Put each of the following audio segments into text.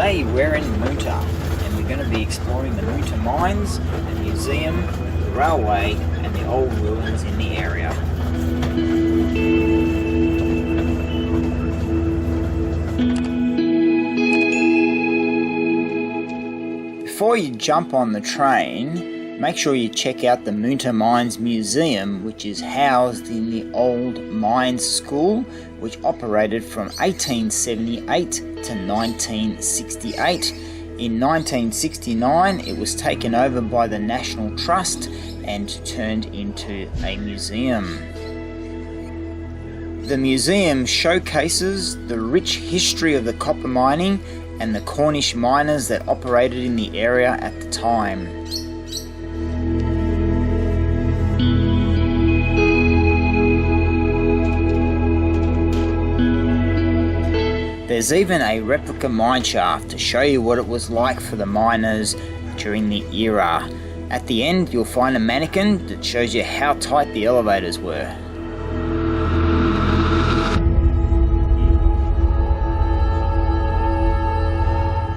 Today we're in Moonta and we're going to be exploring the Moonta Mines, the museum, the railway and the old ruins in the area. Before you jump on the train, make sure you check out the Moonta Mines Museum, which is housed in the old Mines School, which operated from 1878 to 1968. In 1969, it was taken over by the National Trust and turned into a museum. The museum showcases the rich history of the copper mining and the Cornish miners that operated in the area at the time. There's even a replica mine shaft to show you what it was like for the miners during the era. At the end, you'll find a mannequin that shows you how tight the elevators were.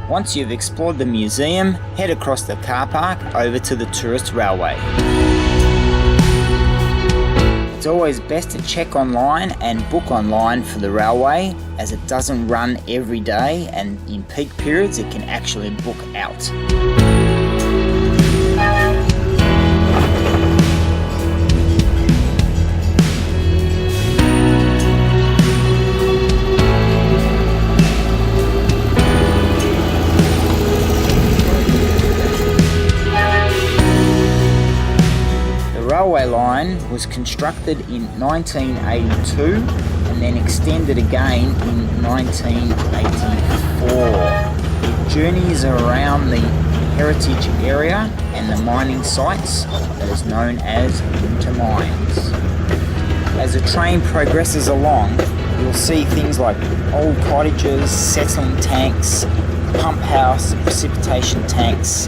Once you've explored the museum, head across the car park over to the tourist railway. It's always best to check online and book online for the railway, as it doesn't run every day and in peak periods it can actually book out. The railway line was constructed in 1982 and then extended again in 1984. It journeys around the heritage area and the mining sites that is known as Moonta Mines. As the train progresses along, you'll see things like old cottages, settling tanks, pumphouse, precipitation tanks,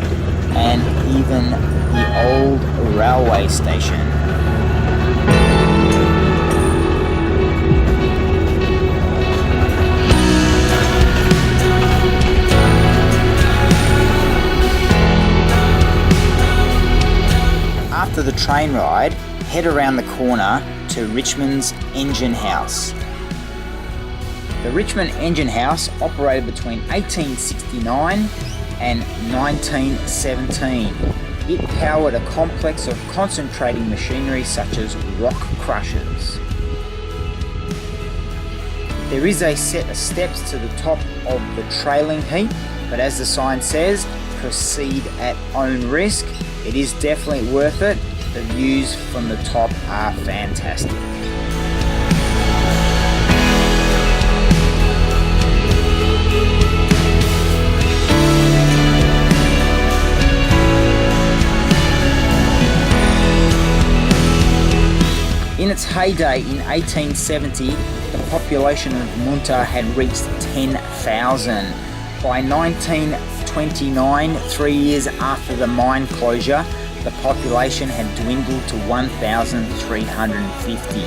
and even the old railway station. After the train ride, head around the corner to Richmond's engine house. The Richmond engine house operated between 1869 and 1917. It powered a complex of concentrating machinery such as rock crushers. There is a set of steps to the top of the trailing heap, but as the sign says, proceed at own risk. It is definitely worth it. The views from the top are fantastic. In its heyday in 1870, the population of Moonta had reached 10,000. By 1929, 3 years after the mine closure, the population had dwindled to 1,350.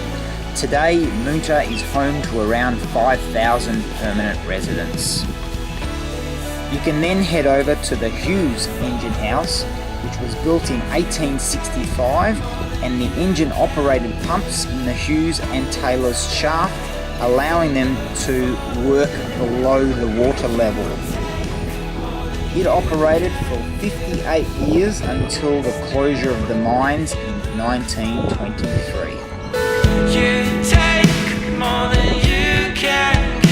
Today, Moonta is home to around 5,000 permanent residents. You can then head over to the Hughes engine house, which was built in 1865, and the engine operated pumps in the Hughes and Taylor's shaft, allowing them to work below the water level. It operated for 58 years until the closure of the mines in 1923. You take more than you can give.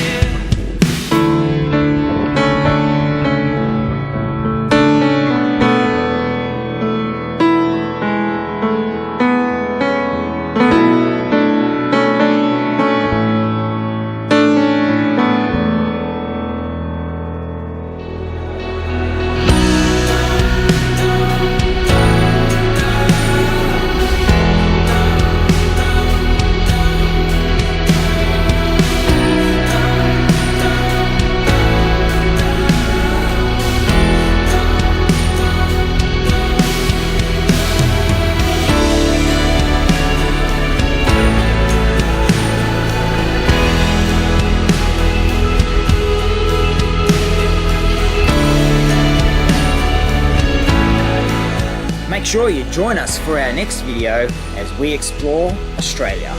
Make sure you join us for our next video as we explore Australia.